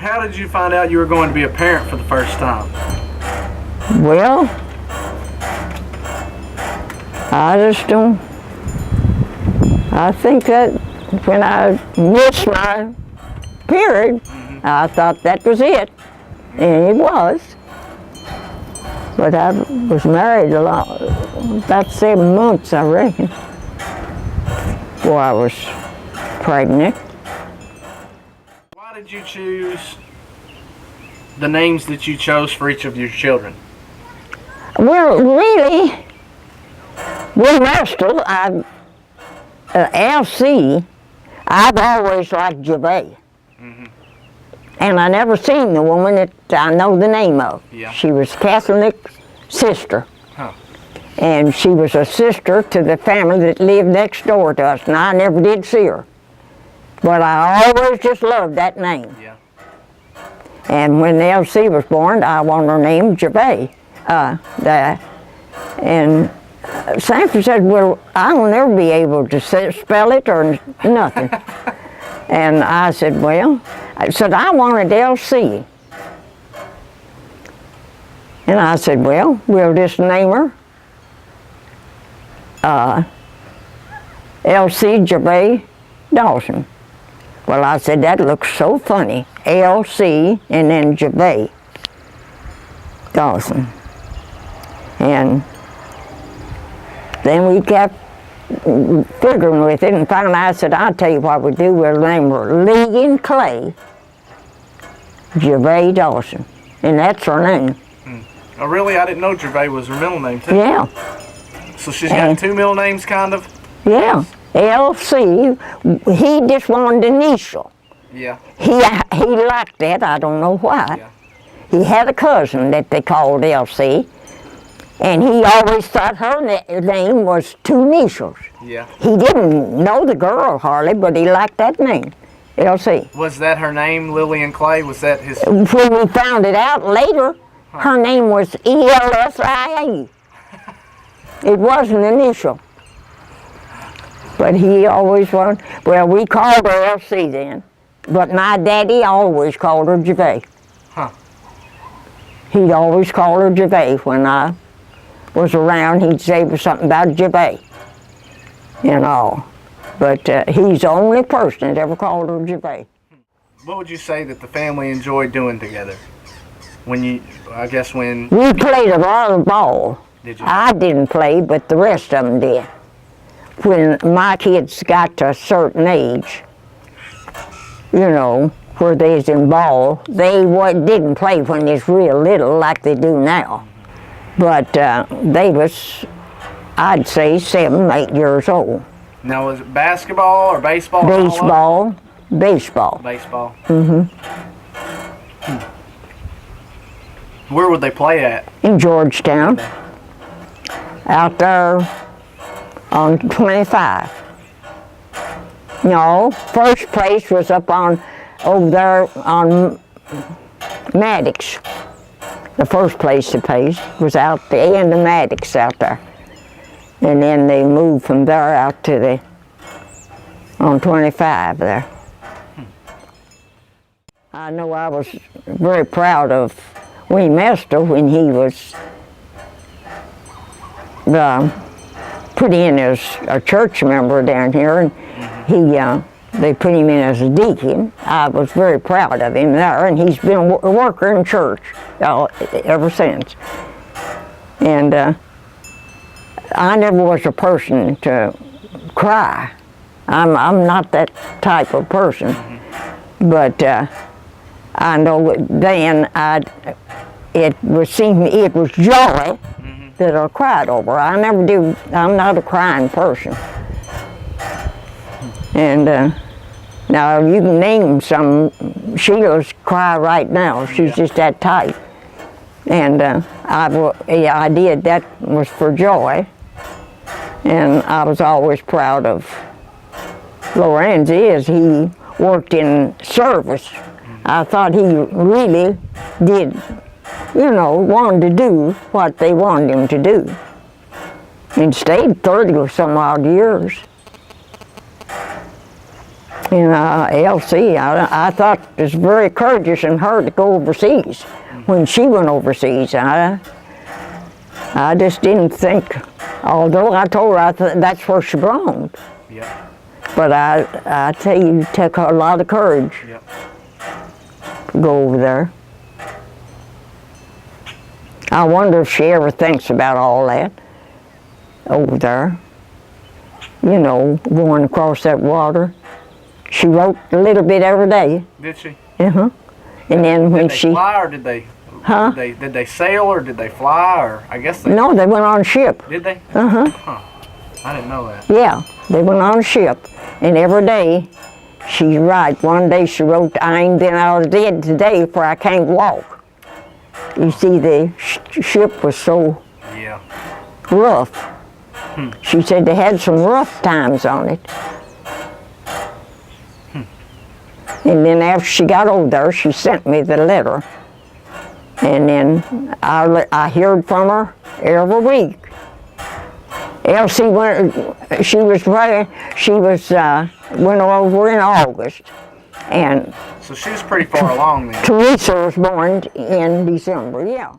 How did you find out you were going to be a parent for the first time? Well, I just don't. I think that when I missed my period, I thought that was it, and it was. But I was married about 7 months, I reckon, before I was pregnant. Why did you choose the names that you chose for each of your children? Well, really, with Master, LC, I've always liked Gervais. And I never seen the woman that I know the name of. Yeah. She was Catholic sister. Huh. And she was a sister to the family that lived next door to us, and I never did see her. But I always just loved that name. Yeah. And when Elsie was born, I wanted her named Gervais. And Sanford said, well, I'll never be able to spell it or nothing. And I said, well, I wanted Elsie. And I said, well, we'll just name her Elsie Gervais Dawson. Well, I said, that looks so funny. Elsie and then Gervais Dawson. And then we kept figuring with it, and finally I said, I'll tell you what we do, we'll name her Lee and Clay Gervais Dawson. And that's her name. Oh, really? I didn't know Gervais was her middle name, too. Yeah. So she's got two middle names, kind of? Yeah. L.C., he just wanted an initial. Yeah. He liked that, I don't know why. Yeah. He had a cousin that they called L.C., and he always thought her name was two initials. Yeah. He didn't know the girl hardly, but he liked that name, L.C. Was that her name, Lily and Clay? Was that his? When we found it out later, her name was E-L-S-I-A. It was an initial. But he always wanted, well, we called her L.C. then, but my daddy always called her Gervais. Huh. He'd always call her Gervais when I was around. He'd say something about Gervais and all. But he's the only person that ever called her Gervais. What would you say that the family enjoyed doing together? We played a lot of ball. Did you? I didn't play, but the rest of them did. When my kids got to a certain age, you know, where they was in ball, they didn't play when they was real little like they do now. But they was, I'd say, 7, 8 years old. Now, was it basketball or baseball? Baseball. Baseball. Baseball. Mm-hmm. Where would they play at? In Georgetown. Out there on 25. No, first place was up over there on Maddox. The first place they played was out the end of Maddox out there. And then they moved from there out to on 25 there. I know I was very proud of Wee Master when he was put in as a church member down here, and they put him in as a deacon. I was very proud of him there, and he's been a worker in church ever since. And I never was a person to cry. I'm not that type of person, but I know then it was joy that I cried over. I never do. I'm not a crying person. And now you can name some. Sheila's cry right now. She's just that type. And I did. That was for joy. And I was always proud of Lorenzi as he worked in service. I thought he really did, wanted to do what they wanted him to do. And stayed 30 or some odd years. And Elsie, I thought it was very courageous in her to go overseas. When she went overseas, I just didn't think, although I told her that's where she belonged. Yeah. But I tell you, it took her a lot of courage Yeah. to go over there. I wonder if she ever thinks about all that over there. You know, going across that water. She wrote a little bit every day. Did she? Uh-huh. And then when Did they fly or did they? Huh? Did they sail or did they fly or I guess they? No, they went on a ship. Did they? Uh-huh. Huh. I didn't know that. Yeah, they went on a ship. And every day, she's right. One day she wrote, I ain't been out of bed today for I can't walk. You see, the ship was so Yeah. rough. She said they had some rough times on it. And then after she got over there, she sent me the letter. And then I heard from her every week. Elsie went over in August. And So she was pretty far along then. Teresa was born in December, yeah.